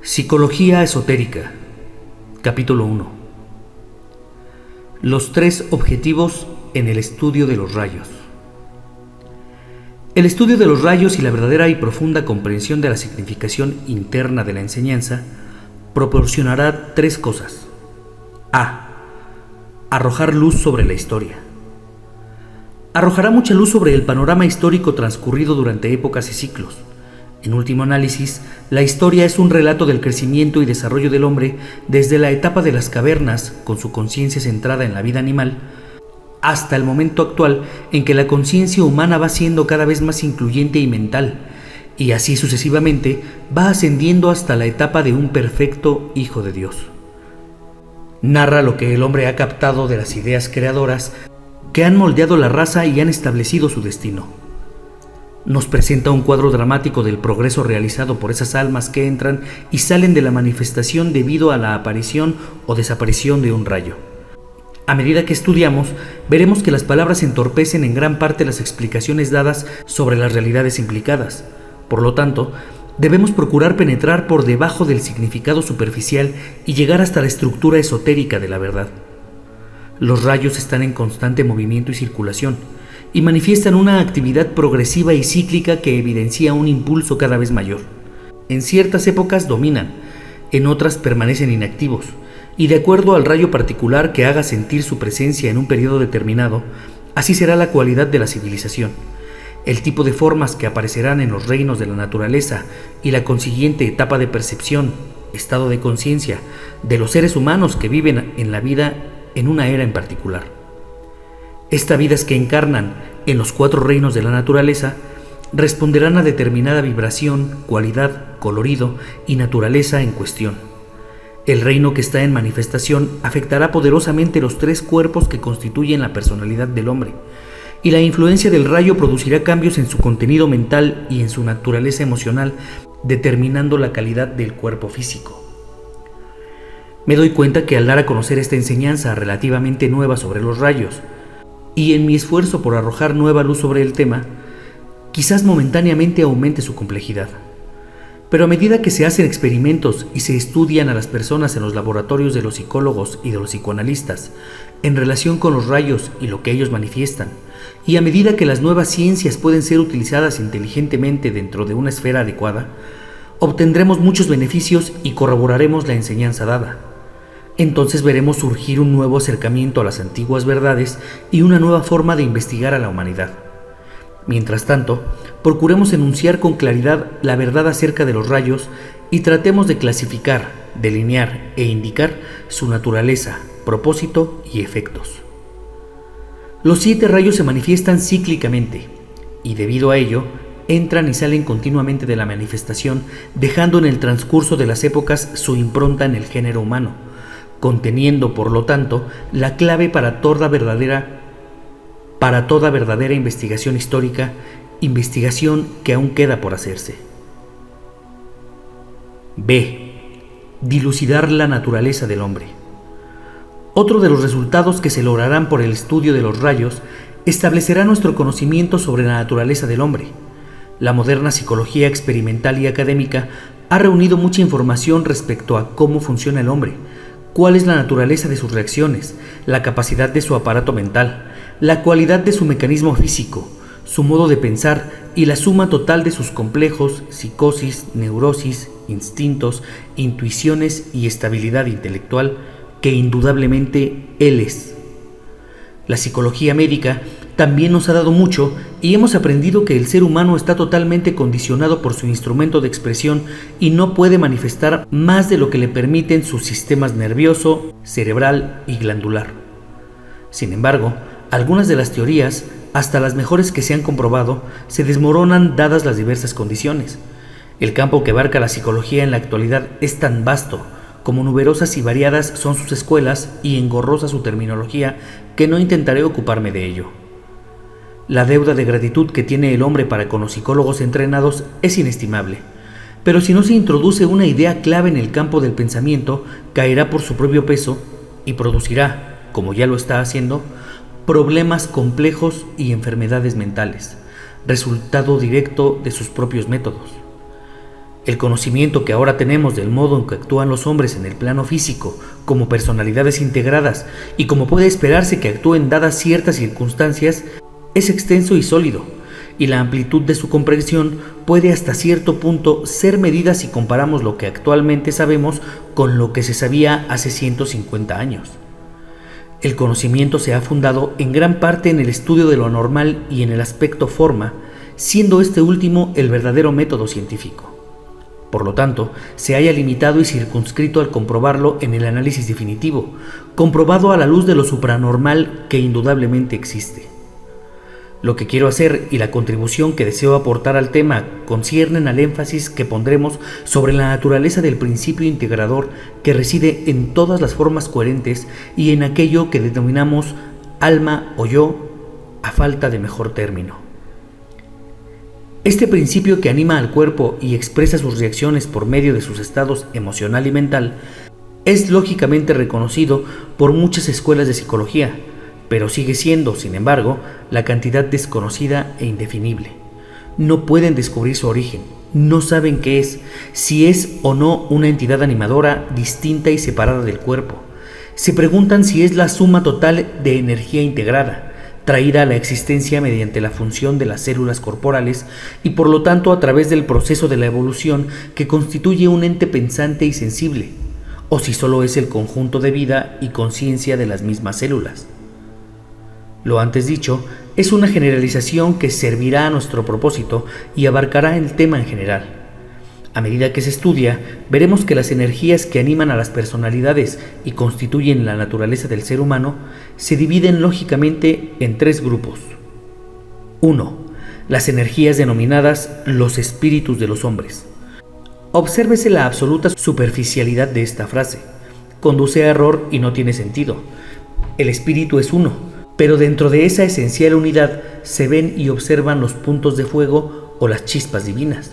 Psicología esotérica. Capítulo 1. Los 3 objetivos en el estudio de los rayos. El estudio de los rayos y la verdadera y profunda comprensión de la significación interna de la enseñanza proporcionará 3 cosas. A. Arrojar luz sobre la historia. Arrojará mucha luz sobre el panorama histórico transcurrido durante épocas y ciclos. En último análisis, la historia es un relato del crecimiento y desarrollo del hombre desde la etapa de las cavernas, con su conciencia centrada en la vida animal, hasta el momento actual en que la conciencia humana va siendo cada vez más incluyente y mental, y así sucesivamente va ascendiendo hasta la etapa de un perfecto Hijo de Dios. Narra lo que el hombre ha captado de las ideas creadoras que han moldeado la raza y han establecido su destino. Nos presenta un cuadro dramático del progreso realizado por esas almas que entran y salen de la manifestación debido a la aparición o desaparición de un rayo. A medida que estudiamos, veremos que las palabras entorpecen en gran parte las explicaciones dadas sobre las realidades implicadas. Por lo tanto, debemos procurar penetrar por debajo del significado superficial y llegar hasta la estructura esotérica de la verdad. Los rayos están en constante movimiento y circulación, y manifiestan una actividad progresiva y cíclica que evidencia un impulso cada vez mayor. En ciertas épocas dominan, en otras permanecen inactivos, y de acuerdo al rayo particular que haga sentir su presencia en un periodo determinado, así será la cualidad de la civilización, el tipo de formas que aparecerán en los reinos de la naturaleza y la consiguiente etapa de percepción, estado de conciencia, de los seres humanos que viven en la vida en una era en particular. Estas vidas que encarnan en los 4 reinos de la naturaleza responderán a determinada vibración, cualidad, colorido y naturaleza en cuestión. El reino que está en manifestación afectará poderosamente los 3 cuerpos que constituyen la personalidad del hombre, y la influencia del rayo producirá cambios en su contenido mental y en su naturaleza emocional, determinando la calidad del cuerpo físico. Me doy cuenta que al dar a conocer esta enseñanza relativamente nueva sobre los rayos, y en mi esfuerzo por arrojar nueva luz sobre el tema, quizás momentáneamente aumente su complejidad. Pero a medida que se hacen experimentos y se estudian a las personas en los laboratorios de los psicólogos y de los psicoanalistas en relación con los rayos y lo que ellos manifiestan, y a medida que las nuevas ciencias pueden ser utilizadas inteligentemente dentro de una esfera adecuada, obtendremos muchos beneficios y corroboraremos la enseñanza dada. Entonces veremos surgir un nuevo acercamiento a las antiguas verdades y una nueva forma de investigar a la humanidad. Mientras tanto, procuremos enunciar con claridad la verdad acerca de los rayos y tratemos de clasificar, delinear e indicar su naturaleza, propósito y efectos. Los 7 rayos se manifiestan cíclicamente y debido a ello, entran y salen continuamente de la manifestación, dejando en el transcurso de las épocas su impronta en el género humano, conteniendo, por lo tanto, la clave para toda verdadera investigación histórica, investigación que aún queda por hacerse. B. Dilucidar la naturaleza del hombre. Otro de los resultados que se lograrán por el estudio de los rayos establecerá nuestro conocimiento sobre la naturaleza del hombre. La moderna psicología experimental y académica ha reunido mucha información respecto a cómo funciona el hombre, cuál es la naturaleza de sus reacciones, la capacidad de su aparato mental, la cualidad de su mecanismo físico, su modo de pensar y la suma total de sus complejos, psicosis, neurosis, instintos, intuiciones y estabilidad intelectual que indudablemente él es. La psicología médica también nos ha dado mucho y hemos aprendido que el ser humano está totalmente condicionado por su instrumento de expresión y no puede manifestar más de lo que le permiten sus sistemas nervioso, cerebral y glandular. Sin embargo, algunas de las teorías, hasta las mejores que se han comprobado, se desmoronan dadas las diversas condiciones. El campo que abarca la psicología en la actualidad es tan vasto, como numerosas y variadas son sus escuelas y engorrosa su terminología, que no intentaré ocuparme de ello. La deuda de gratitud que tiene el hombre para con los psicólogos entrenados es inestimable, pero si no se introduce una idea clave en el campo del pensamiento, caerá por su propio peso y producirá, como ya lo está haciendo, problemas complejos y enfermedades mentales, resultado directo de sus propios métodos. El conocimiento que ahora tenemos del modo en que actúan los hombres en el plano físico, como personalidades integradas y como puede esperarse que actúen dadas ciertas circunstancias, es extenso y sólido, y la amplitud de su comprensión puede hasta cierto punto ser medida si comparamos lo que actualmente sabemos con lo que se sabía hace 150 años. El conocimiento se ha fundado en gran parte en el estudio de lo anormal y en el aspecto forma, siendo este último el verdadero método científico. Por lo tanto, se haya limitado y circunscrito al comprobarlo en el análisis definitivo, comprobado a la luz de lo supranormal que indudablemente existe. Lo que quiero hacer y la contribución que deseo aportar al tema conciernen al énfasis que pondremos sobre la naturaleza del principio integrador que reside en todas las formas coherentes y en aquello que denominamos alma o yo, a falta de mejor término. Este principio que anima al cuerpo y expresa sus reacciones por medio de sus estados emocional y mental es lógicamente reconocido por muchas escuelas de psicología, pero sigue siendo, sin embargo, la cantidad desconocida e indefinible. No pueden descubrir su origen, no saben qué es, si es o no una entidad animadora distinta y separada del cuerpo. Se preguntan si es la suma total de energía integrada, traída a la existencia mediante la función de las células corporales y por lo tanto a través del proceso de la evolución que constituye un ente pensante y sensible, o si solo es el conjunto de vida y conciencia de las mismas células. Lo antes dicho es una generalización que servirá a nuestro propósito y abarcará el tema en general. A medida que se estudia, veremos que las energías que animan a las personalidades y constituyen la naturaleza del ser humano se dividen lógicamente en tres grupos. 1. Las energías denominadas los espíritus de los hombres. Obsérvese la absoluta superficialidad de esta frase. Conduce a error y no tiene sentido. El espíritu es uno, pero dentro de esa esencial unidad se ven y observan los puntos de fuego o las chispas divinas.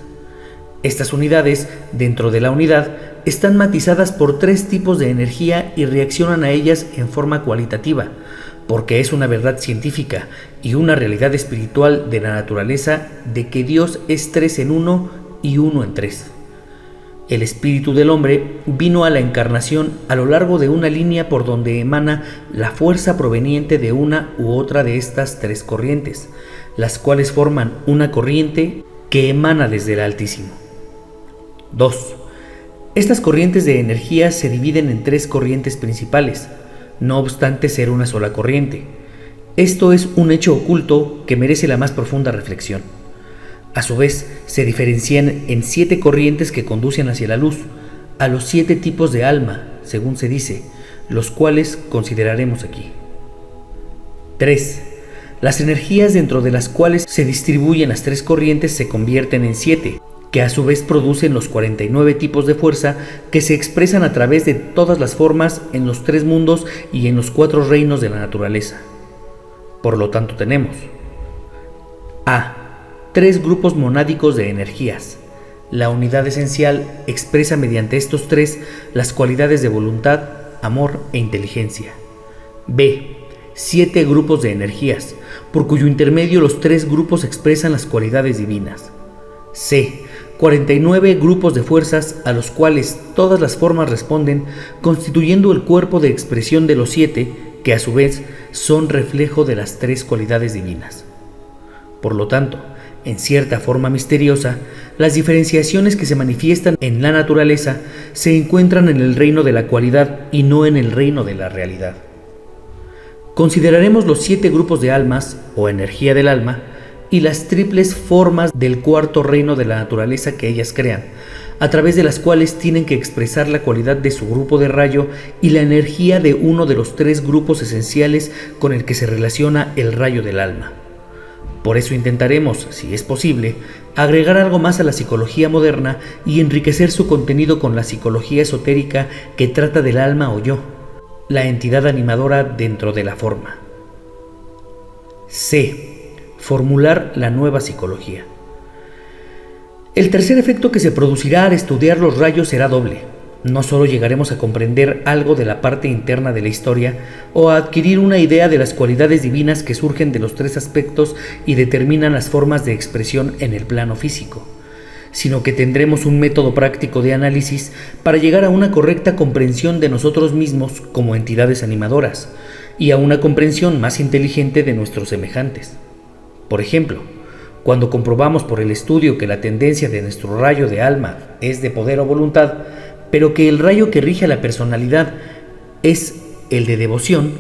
Estas unidades, dentro de la unidad, están matizadas por tres tipos de energía y reaccionan a ellas en forma cualitativa, porque es una verdad científica y una realidad espiritual de la naturaleza de que Dios es tres en uno y uno en tres. El espíritu del hombre vino a la encarnación a lo largo de una línea por donde emana la fuerza proveniente de una u otra de estas tres corrientes, las cuales forman una corriente que emana desde el Altísimo. 2. Estas corrientes de energía se dividen en tres corrientes principales, no obstante ser una sola corriente. Esto es un hecho oculto que merece la más profunda reflexión. A su vez, se diferencian en 7 corrientes que conducen hacia la luz, a los 7 tipos de alma, según se dice, los cuales consideraremos aquí. 3. Las energías dentro de las cuales se distribuyen las tres corrientes se convierten en 7, que a su vez producen los 49 tipos de fuerza que se expresan a través de todas las formas en los 3 mundos y en los 4 reinos de la naturaleza. Por lo tanto tenemos A. 3 grupos monádicos de energías. La unidad esencial expresa mediante estos 3 las cualidades de voluntad, amor e inteligencia. B. 7 grupos de energías, por cuyo intermedio los 3 grupos expresan las cualidades divinas. C. 49 grupos de fuerzas a los cuales todas las formas responden, constituyendo el cuerpo de expresión de los 7, que a su vez son reflejo de las 3 cualidades divinas. Por lo tanto, en cierta forma misteriosa, las diferenciaciones que se manifiestan en la naturaleza se encuentran en el reino de la cualidad y no en el reino de la realidad. Consideraremos los 7 grupos de almas, o energía del alma, y las triples formas del cuarto reino de la naturaleza que ellas crean, a través de las cuales tienen que expresar la cualidad de su grupo de rayo y la energía de uno de los 3 grupos esenciales con el que se relaciona el rayo del alma. Por eso intentaremos, si es posible, agregar algo más a la psicología moderna y enriquecer su contenido con la psicología esotérica que trata del alma o yo, la entidad animadora dentro de la forma. C. Formular la nueva psicología. El tercer efecto que se producirá al estudiar los rayos será doble. No solo llegaremos a comprender algo de la parte interna de la historia o a adquirir una idea de las cualidades divinas que surgen de los 3 aspectos y determinan las formas de expresión en el plano físico, sino que tendremos un método práctico de análisis para llegar a una correcta comprensión de nosotros mismos como entidades animadoras y a una comprensión más inteligente de nuestros semejantes. Por ejemplo, cuando comprobamos por el estudio que la tendencia de nuestro rayo de alma es de poder o voluntad, pero que el rayo que rige a la personalidad es el de devoción,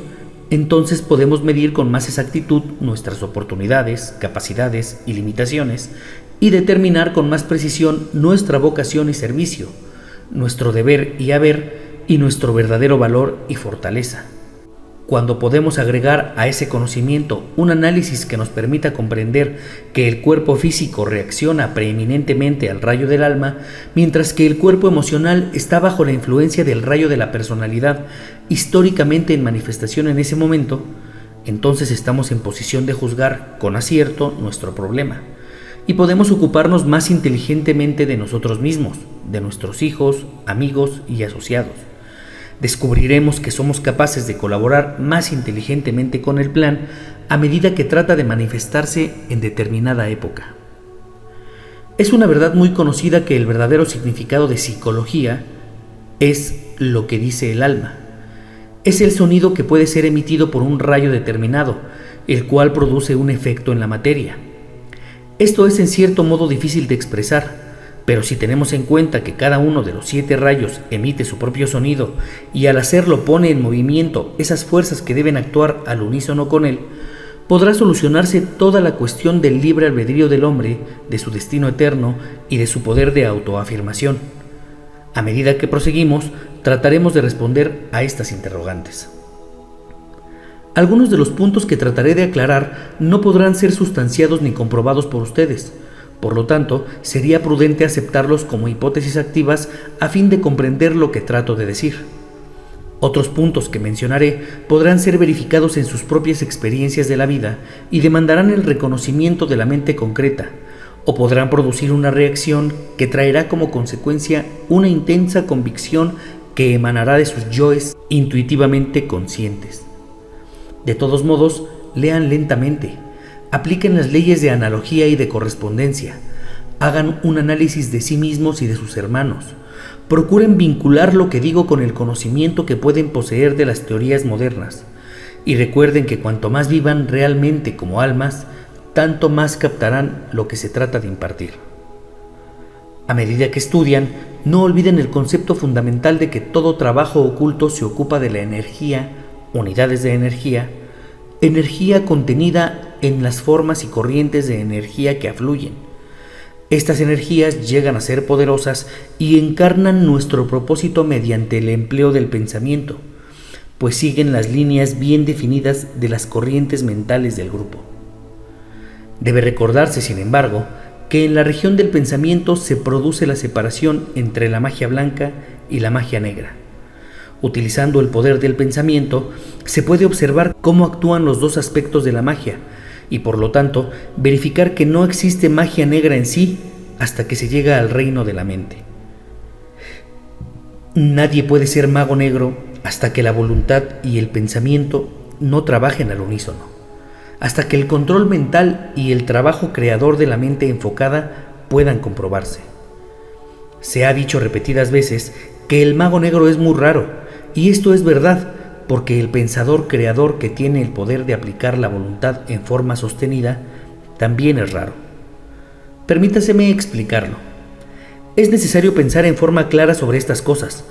entonces podemos medir con más exactitud nuestras oportunidades, capacidades y limitaciones y determinar con más precisión nuestra vocación y servicio, nuestro deber y haber y nuestro verdadero valor y fortaleza. Cuando podemos agregar a ese conocimiento un análisis que nos permita comprender que el cuerpo físico reacciona preeminentemente al rayo del alma, mientras que el cuerpo emocional está bajo la influencia del rayo de la personalidad, históricamente en manifestación en ese momento, entonces estamos en posición de juzgar con acierto nuestro problema y podemos ocuparnos más inteligentemente de nosotros mismos, de nuestros hijos, amigos y asociados. Descubriremos que somos capaces de colaborar más inteligentemente con el plan a medida que trata de manifestarse en determinada época. Es una verdad muy conocida que el verdadero significado de psicología es lo que dice el alma. Es el sonido que puede ser emitido por un rayo determinado, el cual produce un efecto en la materia. Esto es en cierto modo difícil de expresar, pero si tenemos en cuenta que cada uno de los 7 rayos emite su propio sonido y al hacerlo pone en movimiento esas fuerzas que deben actuar al unísono con él, podrá solucionarse toda la cuestión del libre albedrío del hombre, de su destino eterno y de su poder de autoafirmación. A medida que proseguimos, trataremos de responder a estas interrogantes. Algunos de los puntos que trataré de aclarar no podrán ser sustanciados ni comprobados por ustedes. Por lo tanto, sería prudente aceptarlos como hipótesis activas a fin de comprender lo que trato de decir. Otros puntos que mencionaré podrán ser verificados en sus propias experiencias de la vida y demandarán el reconocimiento de la mente concreta, o podrán producir una reacción que traerá como consecuencia una intensa convicción que emanará de sus yoes intuitivamente conscientes. De todos modos, lean lentamente. Apliquen las leyes de analogía y de correspondencia. Hagan un análisis de sí mismos y de sus hermanos. Procuren vincular lo que digo con el conocimiento que pueden poseer de las teorías modernas. Y recuerden que cuanto más vivan realmente como almas, tanto más captarán lo que se trata de impartir. A medida que estudian, no olviden el concepto fundamental de que todo trabajo oculto se ocupa de la energía, unidades de energía contenida en las formas y corrientes de energía que afluyen. Estas energías llegan a ser poderosas y encarnan nuestro propósito mediante el empleo del pensamiento, pues siguen las líneas bien definidas de las corrientes mentales del grupo. Debe recordarse, sin embargo, que en la región del pensamiento se produce la separación entre la magia blanca y la magia negra. Utilizando el poder del pensamiento, se puede observar cómo actúan los dos aspectos de la magia y, por lo tanto, verificar que no existe magia negra en sí hasta que se llega al reino de la mente. Nadie puede ser mago negro hasta que la voluntad y el pensamiento no trabajen al unísono, hasta que el control mental y el trabajo creador de la mente enfocada puedan comprobarse. Se ha dicho repetidas veces que el mago negro es muy raro, y esto es verdad, porque el pensador creador que tiene el poder de aplicar la voluntad en forma sostenida también es raro. Permítaseme explicarlo. Es necesario pensar en forma clara sobre estas cosas,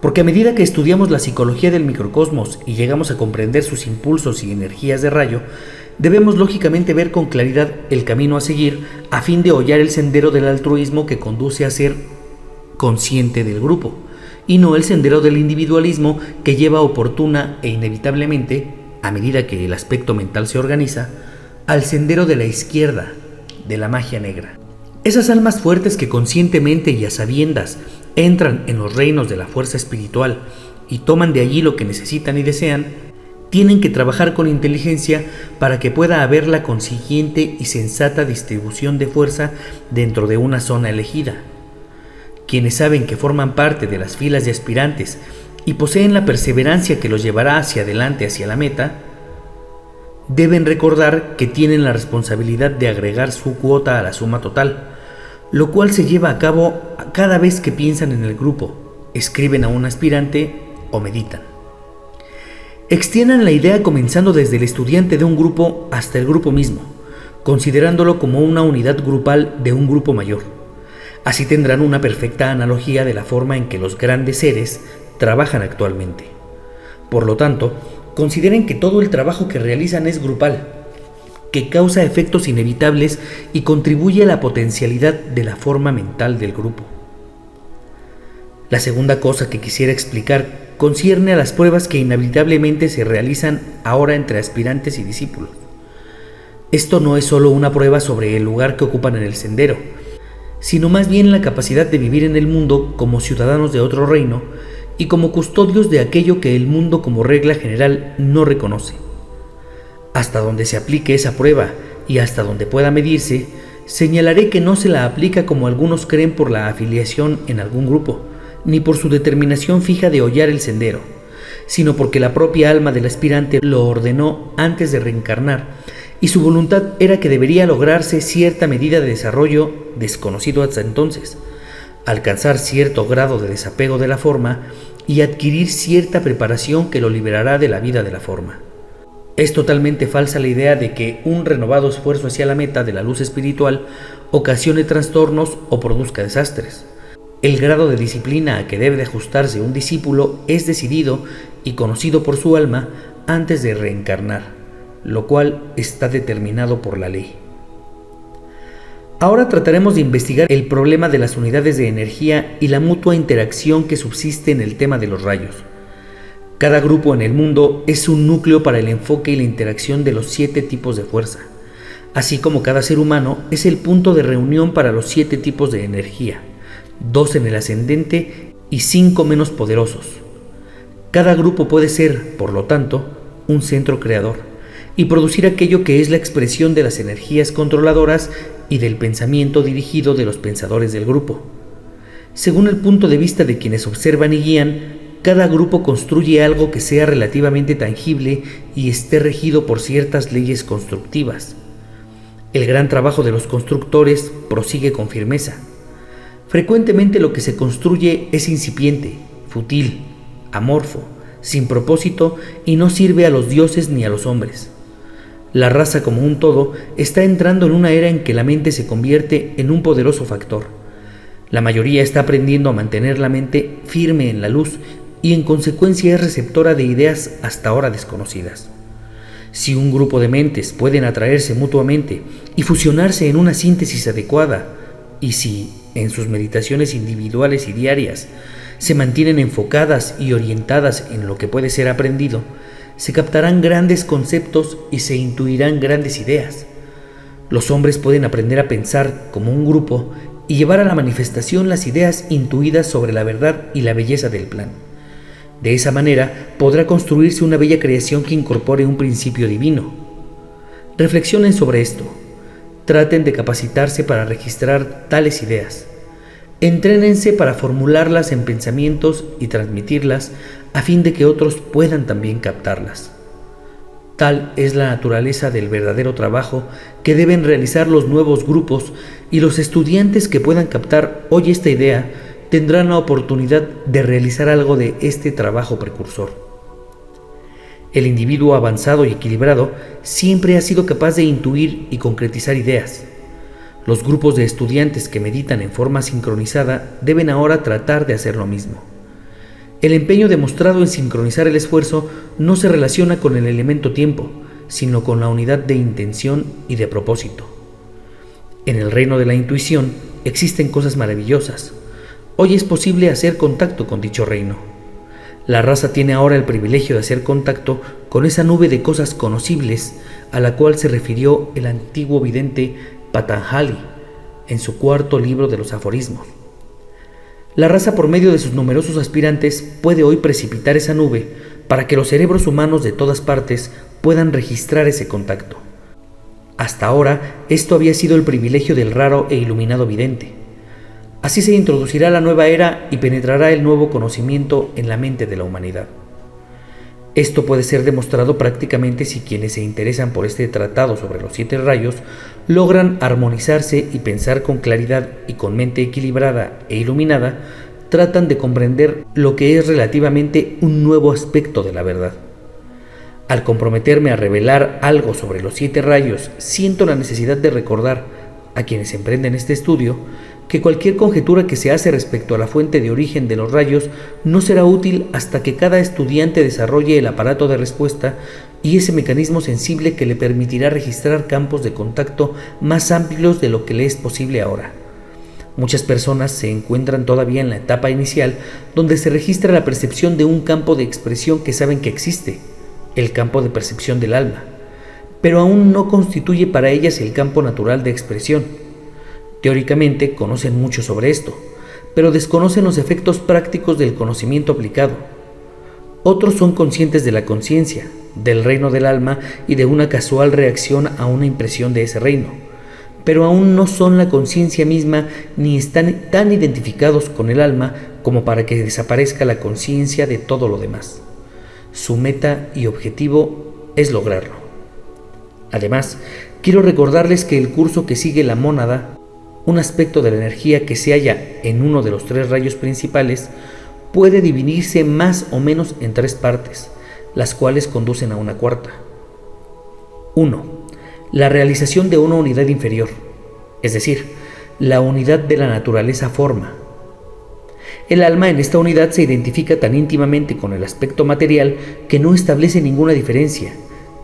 porque a medida que estudiamos la psicología del microcosmos y llegamos a comprender sus impulsos y energías de rayo, debemos lógicamente ver con claridad el camino a seguir a fin de hollar el sendero del altruismo que conduce a ser consciente del grupo, y no el sendero del individualismo que lleva oportuna e inevitablemente, a medida que el aspecto mental se organiza, al sendero de la izquierda, de la magia negra. Esas almas fuertes que conscientemente y a sabiendas entran en los reinos de la fuerza espiritual y toman de allí lo que necesitan y desean, tienen que trabajar con inteligencia para que pueda haber la consiguiente y sensata distribución de fuerza dentro de una zona elegida. Quienes saben que forman parte de las filas de aspirantes y poseen la perseverancia que los llevará hacia adelante, hacia la meta, deben recordar que tienen la responsabilidad de agregar su cuota a la suma total, lo cual se lleva a cabo cada vez que piensan en el grupo, escriben a un aspirante o meditan. Extiendan la idea comenzando desde el estudiante de un grupo hasta el grupo mismo, considerándolo como una unidad grupal de un grupo mayor. Así tendrán una perfecta analogía de la forma en que los grandes seres trabajan actualmente. Por lo tanto, consideren que todo el trabajo que realizan es grupal, que causa efectos inevitables y contribuye a la potencialidad de la forma mental del grupo. La segunda cosa que quisiera explicar concierne a las pruebas que inevitablemente se realizan ahora entre aspirantes y discípulos. Esto no es solo una prueba sobre el lugar que ocupan en el sendero, sino más bien la capacidad de vivir en el mundo como ciudadanos de otro reino y como custodios de aquello que el mundo como regla general no reconoce. Hasta donde se aplique esa prueba y hasta donde pueda medirse, señalaré que no se la aplica como algunos creen por la afiliación en algún grupo, ni por su determinación fija de hollar el sendero, sino porque la propia alma del aspirante lo ordenó antes de reencarnar, y su voluntad era que debería lograrse cierta medida de desarrollo desconocido hasta entonces, alcanzar cierto grado de desapego de la forma y adquirir cierta preparación que lo liberará de la vida de la forma. Es totalmente falsa la idea de que un renovado esfuerzo hacia la meta de la luz espiritual ocasione trastornos o produzca desastres. El grado de disciplina a que debe de ajustarse un discípulo es decidido y conocido por su alma antes de reencarnar, lo cual está determinado por la ley. Ahora trataremos de investigar el problema de las unidades de energía y la mutua interacción que subsiste en el tema de los rayos. Cada grupo en el mundo es un núcleo para el enfoque y la interacción de los 7 tipos de fuerza, así como cada ser humano es el punto de reunión para los 7 tipos de energía, 2 en el ascendente y 5 menos poderosos. Cada grupo puede ser, por lo tanto, un centro creador y producir aquello que es la expresión de las energías controladoras y del pensamiento dirigido de los pensadores del grupo. Según el punto de vista de quienes observan y guían, cada grupo construye algo que sea relativamente tangible y esté regido por ciertas leyes constructivas. El gran trabajo de los constructores prosigue con firmeza. Frecuentemente lo que se construye es incipiente, fútil, amorfo, sin propósito y no sirve a los dioses ni a los hombres. La raza como un todo está entrando en una era en que la mente se convierte en un poderoso factor. La mayoría está aprendiendo a mantener la mente firme en la luz y en consecuencia es receptora de ideas hasta ahora desconocidas. Si un grupo de mentes pueden atraerse mutuamente y fusionarse en una síntesis adecuada, y si, en sus meditaciones individuales y diarias, se mantienen enfocadas y orientadas en lo que puede ser aprendido, se captarán grandes conceptos y se intuirán grandes ideas. Los hombres pueden aprender a pensar como un grupo y llevar a la manifestación las ideas intuidas sobre la verdad y la belleza del plan. De esa manera podrá construirse una bella creación que incorpore un principio divino. Reflexionen sobre esto. Traten de capacitarse para registrar tales ideas. Entrénense para formularlas en pensamientos y transmitirlas a fin de que otros puedan también captarlas. Tal es la naturaleza del verdadero trabajo que deben realizar los nuevos grupos, y los estudiantes que puedan captar hoy esta idea tendrán la oportunidad de realizar algo de este trabajo precursor. El individuo avanzado y equilibrado siempre ha sido capaz de intuir y concretizar ideas. Los grupos de estudiantes que meditan en forma sincronizada deben ahora tratar de hacer lo mismo. El empeño demostrado en sincronizar el esfuerzo no se relaciona con el elemento tiempo, sino con la unidad de intención y de propósito. En el reino de la intuición existen cosas maravillosas. Hoy es posible hacer contacto con dicho reino. La raza tiene ahora el privilegio de hacer contacto con esa nube de cosas conocibles a la cual se refirió el antiguo vidente Patanjali en su 4º libro de los aforismos. La raza, por medio de sus numerosos aspirantes, puede hoy precipitar esa nube para que los cerebros humanos de todas partes puedan registrar ese contacto. Hasta ahora, esto había sido el privilegio del raro e iluminado vidente. Así se introducirá la nueva era y penetrará el nuevo conocimiento en la mente de la humanidad. Esto puede ser demostrado prácticamente si quienes se interesan por este tratado sobre los 7 rayos logran armonizarse y pensar con claridad y con mente equilibrada e iluminada, tratan de comprender lo que es relativamente un nuevo aspecto de la verdad. Al comprometerme a revelar algo sobre los 7 rayos, siento la necesidad de recordar a quienes emprenden este estudio que cualquier conjetura que se hace respecto a la fuente de origen de los rayos no será útil hasta que cada estudiante desarrolle el aparato de respuesta y ese mecanismo sensible que le permitirá registrar campos de contacto más amplios de lo que le es posible ahora. Muchas personas se encuentran todavía en la etapa inicial donde se registra la percepción de un campo de expresión que saben que existe, el campo de percepción del alma, pero aún no constituye para ellas el campo natural de expresión. Teóricamente conocen mucho sobre esto, pero desconocen los efectos prácticos del conocimiento aplicado. Otros son conscientes de la conciencia, del reino del alma y de una casual reacción a una impresión de ese reino, pero aún no son la conciencia misma ni están tan identificados con el alma como para que desaparezca la conciencia de todo lo demás. Su meta y objetivo es lograrlo. Además, quiero recordarles que el curso que sigue la mónada, un aspecto de la energía que se halla en uno de los 3 rayos principales, puede dividirse más o menos en 3 partes, las cuales conducen a una cuarta. 1. La realización de una unidad inferior, es decir, la unidad de la naturaleza forma. El alma en esta unidad se identifica tan íntimamente con el aspecto material que no establece ninguna diferencia,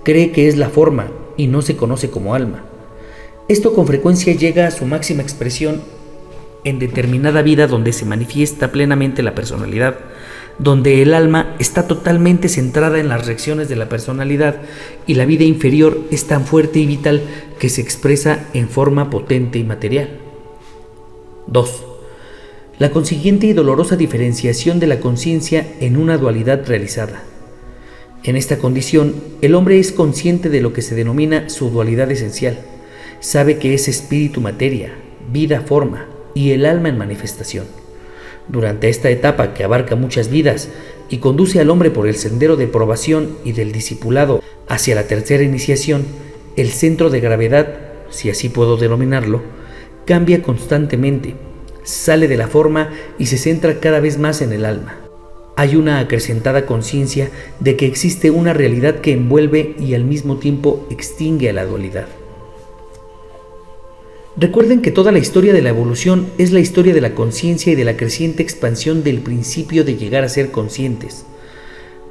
cree que es la forma y no se conoce como alma. Esto con frecuencia llega a su máxima expresión en determinada vida donde se manifiesta plenamente la personalidad, donde el alma está totalmente centrada en las reacciones de la personalidad y la vida inferior es tan fuerte y vital que se expresa en forma potente y material. 2. La consiguiente y dolorosa diferenciación de la conciencia en una dualidad realizada. En esta condición, el hombre es consciente de lo que se denomina su dualidad esencial. Sabe que es espíritu materia, vida forma y el alma en manifestación. Durante esta etapa que abarca muchas vidas y conduce al hombre por el sendero de probación y del discipulado hacia la tercera iniciación, el centro de gravedad, si así puedo denominarlo, cambia constantemente, sale de la forma y se centra cada vez más en el alma. Hay una acrecentada conciencia de que existe una realidad que envuelve y al mismo tiempo extingue a la dualidad. Recuerden que toda la historia de la evolución es la historia de la conciencia y de la creciente expansión del principio de llegar a ser conscientes.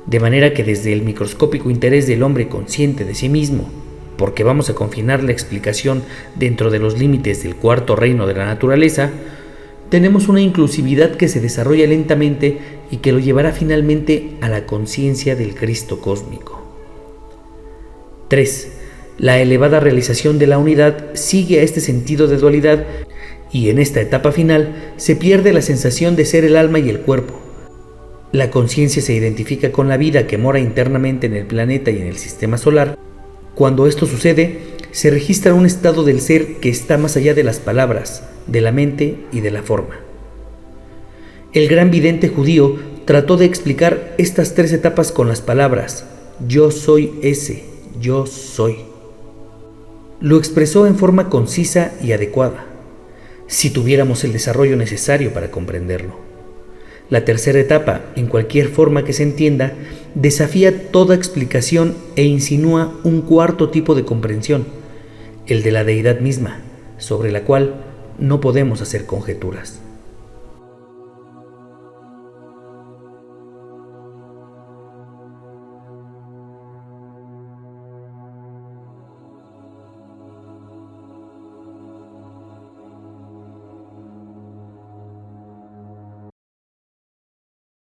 De manera que desde el microscópico interés del hombre consciente de sí mismo, porque vamos a confinar la explicación dentro de los límites del 4º reino de la naturaleza, tenemos una inclusividad que se desarrolla lentamente y que lo llevará finalmente a la conciencia del Cristo cósmico. 3. La elevada realización de la unidad sigue a este sentido de dualidad y en esta etapa final se pierde la sensación de ser el alma y el cuerpo. La conciencia se identifica con la vida que mora internamente en el planeta y en el sistema solar. Cuando esto sucede, se registra un estado del ser que está más allá de las palabras, de la mente y de la forma. El gran vidente judío trató de explicar estas 3 etapas con las palabras: yo soy ese, yo soy. Lo expresó en forma concisa y adecuada, si tuviéramos el desarrollo necesario para comprenderlo. La tercera etapa, en cualquier forma que se entienda, desafía toda explicación e insinúa un 4º tipo de comprensión, el de la deidad misma, sobre la cual no podemos hacer conjeturas.